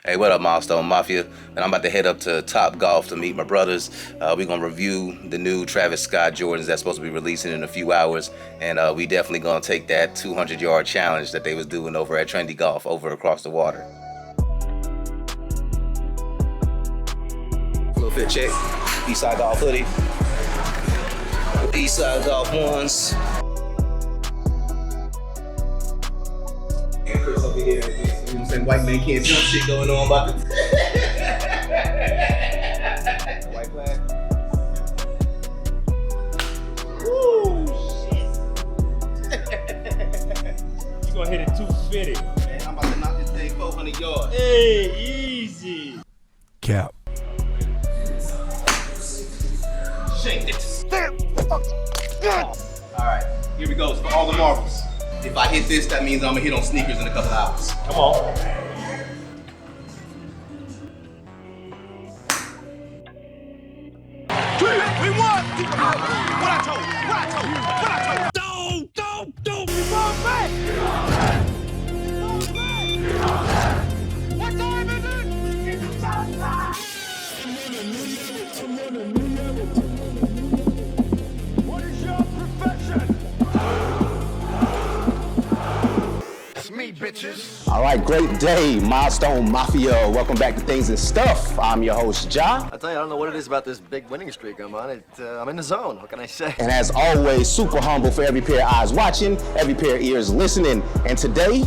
Hey, what up, Milestone Mafia? And I'm about to head up to Top Golf to meet my brothers. We're going to review the new Travis Scott Jordans that's supposed to be releasing in a few hours. And we definitely going to take that 200-yard challenge that they was doing over at Trendy Golf over across the water. Little fit check. Eastside Golf hoodie. Eastside Golf ones. And Chris over here. You know what I'm saying? White man can't see shit going on about the white flag. Woo, shit. You gonna hit it 250. Man, I'm about to knock this thing 400 yards. Hey, easy. Cap. Shake it. Alright, here we go. It's for all the marbles. If I hit this, that means I'm gonna hit on sneakers in a couple hours. Come on. 3, 2, 1. What I told you. Don't. He's going back. What time is it? It's time. What is your profession? It's me, bitches. All right, great day, Milestone Mafia. Welcome back to Things and Stuff. I'm your host, Ja. I tell you, I don't know what it is about this big winning streak I'm on. I'm in the zone. What can I say? And as always, super humble for every pair of eyes watching, every pair of ears listening. And today,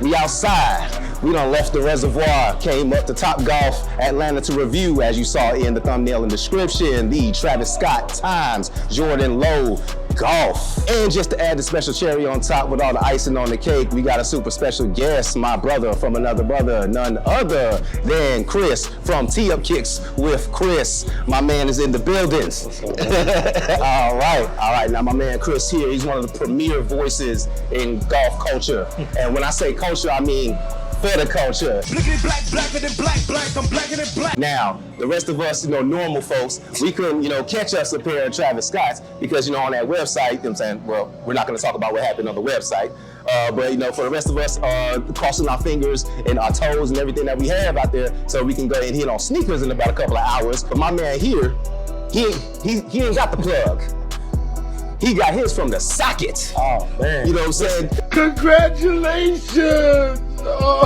we outside. We done left the reservoir, came up to Top Golf Atlanta to review, as you saw in the thumbnail and description, the Travis Scott times Jordan Low Golf. And just to add the special cherry on top with all the icing on the cake, we got a super special guest, my brother from another brother, none other than Chris from Tee Up Kicks with Chris. My man is in the building. All right. Now my man Chris here, he's one of the premier voices in golf culture. And when I say culture, I mean for the culture. Blacker than black, I'm blacker than black. Now, the rest of us, normal folks, we couldn't, catch us a pair of Travis Scotts because, on that website, you know what I'm saying, well, we're not gonna talk about what happened on the website, but, for the rest of us, crossing our fingers and our toes and everything that we have out there so we can go and hit on sneakers in about a couple of hours. But my man here, he ain't got the plug. He got his from the socket. Oh, man. You know what I'm saying? Congratulations! All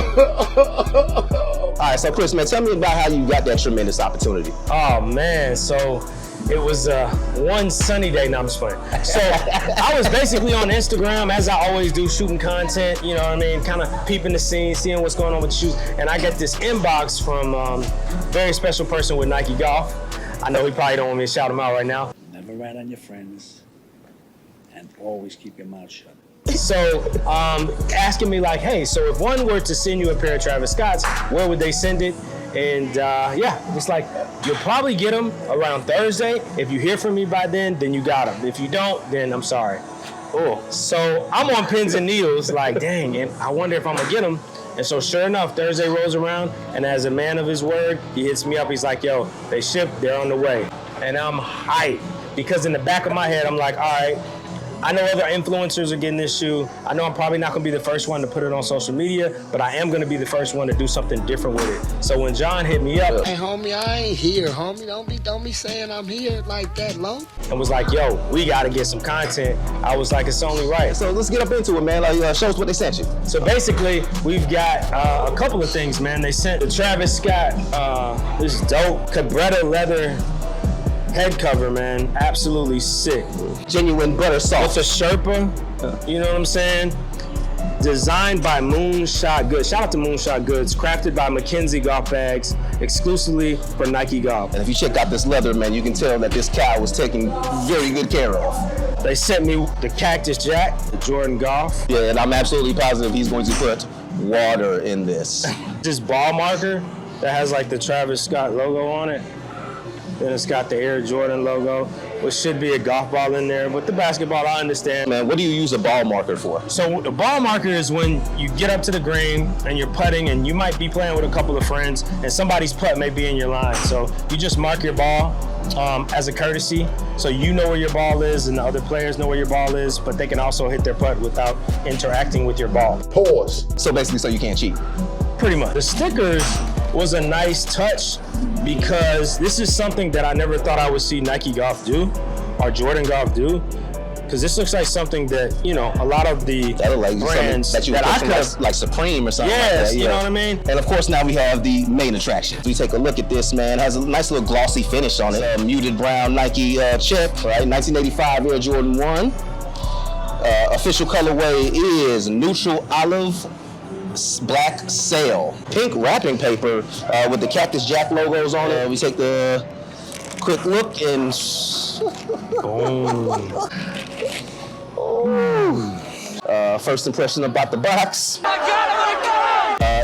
right, so Chris, man, tell me about how you got that tremendous opportunity. Oh, man. So it was one sunny day. No, I'm just playing. So I was basically on Instagram, as I always do, shooting content, you know what I mean? Kind of peeping the scene, seeing what's going on with the shoes. And I get this inbox from a very special person with Nike Golf. I know he probably don't want me to shout him out right now. Never rat on your friends, and always keep your mouth shut. So, asking me like, hey, so if one were to send you a pair of Travis Scotts, where would they send it? And yeah, it's like, you'll probably get them around Thursday. If you hear from me by then you got them. If you don't, then I'm sorry. Oh, so I'm on pins and needles, like, dang, and I wonder if I'm gonna get them. And so sure enough, Thursday rolls around, and as a man of his word, he hits me up. He's like, yo, they shipped, they're on the way. And I'm hyped, because in the back of my head, I'm like, all right, I know other influencers are getting this shoe. I know I'm probably not gonna be the first one to put it on social media, but I am gonna be the first one to do something different with it. So when John hit me up, hey homie, I ain't here, homie. Don't be saying I'm here like that, low. And was like, yo, we gotta get some content. I was like, it's only right. So let's get up into it, man. Show us what they sent you. So basically, we've got a couple of things, man. They sent the Travis Scott, this dope Cabretta leather head cover, man. Absolutely sick. Genuine butter sauce. With a Sherpa, you know what I'm saying? Designed by Moonshot Goods. Shout out to Moonshot Goods. Crafted by McKenzie Golf Bags, exclusively for Nike Golf. And if you check out this leather, man, you can tell that this cow was taken very good care of. They sent me the Cactus Jack, the Jordan Golf. Yeah, and I'm absolutely positive he's going to put water in this. This ball marker that has like the Travis Scott logo on it. Then it's got the Air Jordan logo, which should be a golf ball in there. But the basketball, I understand. Man, what do you use a ball marker for? So the ball marker is when you get up to the green and you're putting, and you might be playing with a couple of friends, and somebody's putt may be in your line. So you just mark your ball as a courtesy, so you know where your ball is and the other players know where your ball is, but they can also hit their putt without interacting with your ball. Pause. So basically, so you can't cheat. Pretty much. The stickers was a nice touch because this is something that I never thought I would see Nike Golf do or Jordan Golf do. Because this looks like something that, you know, a lot of the brands that I could have, like Supreme or something like that. You know what I mean? And of course, now we have the main attraction. We take a look at this, man. It has a nice little glossy finish on it. Muted brown Nike check, right? 1985 Air Jordan 1. Official colorway is neutral olive black sail. Pink wrapping paper with the Cactus Jack logos on it. We take the quick look and boom. First impression about the box.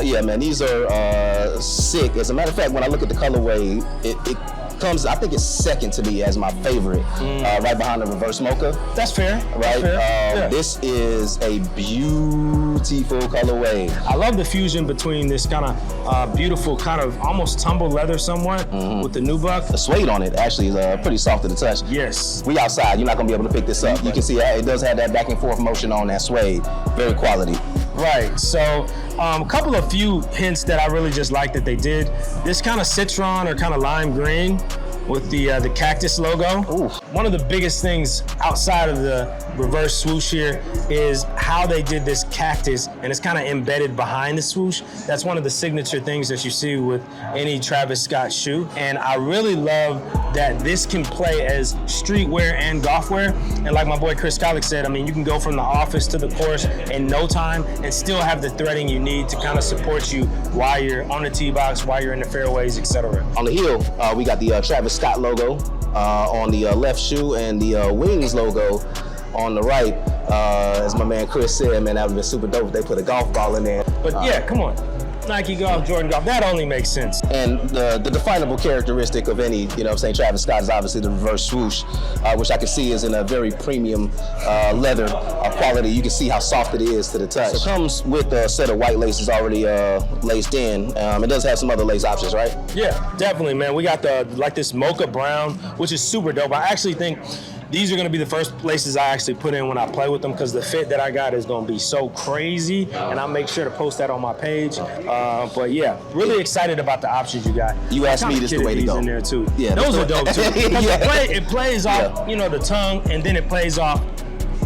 Yeah, man, these are sick. As a matter of fact, when I look at the colorway, it comes, I think it's second to me as my favorite, right behind the reverse mocha. That's fair. Right? That's fair. Yeah. This is a beautiful colorway. I love the fusion between this kind of beautiful, kind of almost tumbled leather somewhat with the nubuck. The suede on it actually is pretty soft to the touch. Yes. We outside, you're not gonna be able to pick this up. You can see it does have that back and forth motion on that suede. Very quality. Right, so a couple of few hints that I really just like that they did. This kind of citron or kind of lime green with the cactus logo. Ooh. One of the biggest things outside of the reverse swoosh here is how they did this cactus, and it's kind of embedded behind the swoosh. That's one of the signature things that you see with any Travis Scott shoe. And I really love that this can play as streetwear and golf wear. And like my boy Chris Collick said, I mean, you can go from the office to the course in no time and still have the threading you need to kind of support you while you're on the tee box, while you're in the fairways, etc. On the heel, we got the Travis Scott logo on the left shoe and the Wings logo on the right. As my man Chris said, man, that would have been super dope if they put a golf ball in there. But yeah, come on. Nike Golf, Jordan Golf, that only makes sense. And the definable characteristic of any, you know what I'm saying, Travis Scott is obviously the reverse swoosh, which I can see is in a very premium leather quality. You can see how soft it is to the touch. So it comes with a set of white laces already laced in. It does have some other lace options, right? Yeah, definitely, man. We got this mocha brown, which is super dope. I actually think these are gonna be the first laces I actually put in when I play with them because the fit that I got is gonna be so crazy, and I'll make sure to post that on my page. But yeah, really excited about the options you got. You asked me, this is the way to go. In there too. Yeah, those are dope too. Yeah. It plays off, you know, the tongue, and then it plays off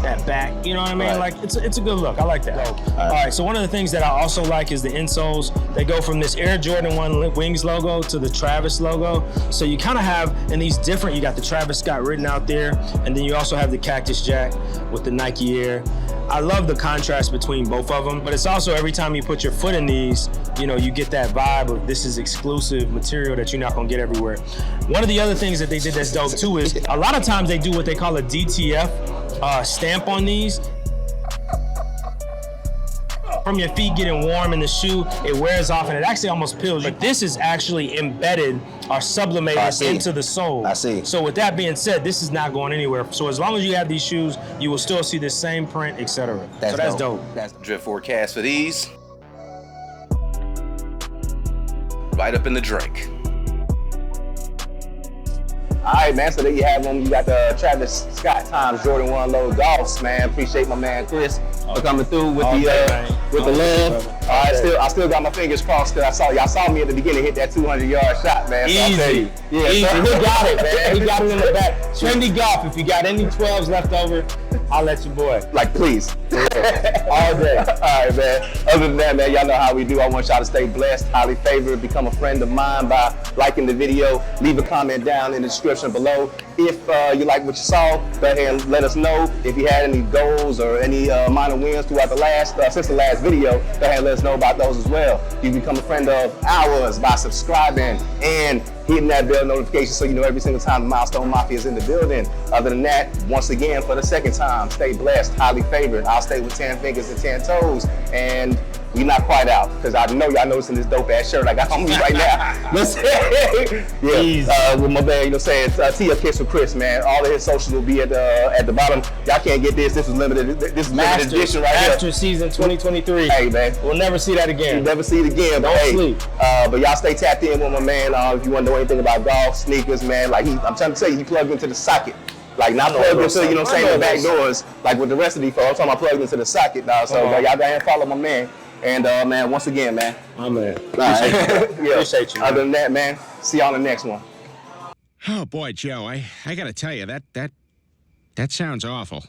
that back, you know what I mean? Right. Like it's a good look. I like that. All right, so one of the things that I also like is the insoles. They go from this Air Jordan 1 Wings logo to the Travis logo. So you kind of have in these different, you got the Travis Scott written out there, and then you also have the Cactus Jack with the Nike Air. I love the contrast between both of them, but it's also every time you put your foot in these, you know, you get that vibe of this is exclusive material that you're not gonna get everywhere. One of the other things that they did that's dope too is a lot of times they do what they call a DTF stamp on these. From your feet getting warm in the shoe, it wears off and it actually almost peels. But this is actually embedded or sublimated into the sole. I see. So with that being said, this is not going anywhere. So as long as you have these shoes, you will still see the same print, etc. So that's dope. That's the drip forecast for these. Right up in the drink. All right, man, so there you have them. You got the Travis Scott times Jordan 1 low golfs, man. Appreciate my man Chris for coming through with the love. All right, I still got my fingers crossed because y'all saw me at the beginning hit that 200-yard shot, man. So Easy. Yeah, Easy. So. He got it, man. He got it in the back. Trendy Golf, if you got any 12s left over, I'll let you boy. Like, please. All day. All right, man. Other than that, man, y'all know how we do. I want y'all to stay blessed, highly favored, become a friend of mine by liking the video. Leave a comment down in the description below. If you like what you saw, go ahead and let us know. If you had any goals or any minor wins throughout since the last video, go ahead and let us know about those as well. You become a friend of ours by subscribing and hitting that bell notification so you know every single time the Milestone Mafia is in the building. Other than that, once again, for the second time, stay blessed, highly favored. I'll stay with 10 fingers and 10 toes. And we not quite out, because I know y'all noticing this dope ass shirt I got on me right now. Yeah, with my man, you know what I'm saying, Tee Up Kiss for Chris, man. All of his socials will be at the bottom. Y'all can't get this. This is limited. This is limited edition right here. Master season 2023. Hey, man. We'll never see that again. You'll never see it again. Don't sleep. But y'all stay tapped in with my man. If you want to know anything about golf, sneakers, man, like I'm trying to tell you, he plugged into the socket. Like not plugged into, you know what I'm saying, the back doors, like with the rest of these folks. I'm talking about plugged into the socket, dog. So y'all go ahead and follow my man. And man, once again, man. Oh man, All right. Yeah. appreciate you. Man. Other than that, man, see y'all on the next one. Oh boy, Joe, I gotta tell you that sounds awful.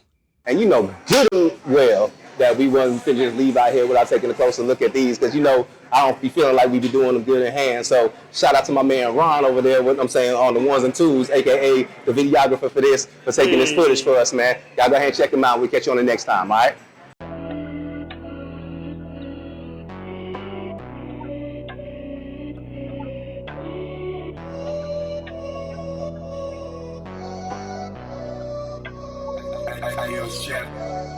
And you know good and well that we wasn't finna just leave out here without taking a closer look at these, because you know I don't be feeling like we be doing them good in hand. So shout out to my man Ron over there, what I'm saying, on the ones and twos, aka the videographer for this, for taking this footage for us, man. Y'all go ahead and check him out. We'll catch you on the next time, all right? Adios, Jeff.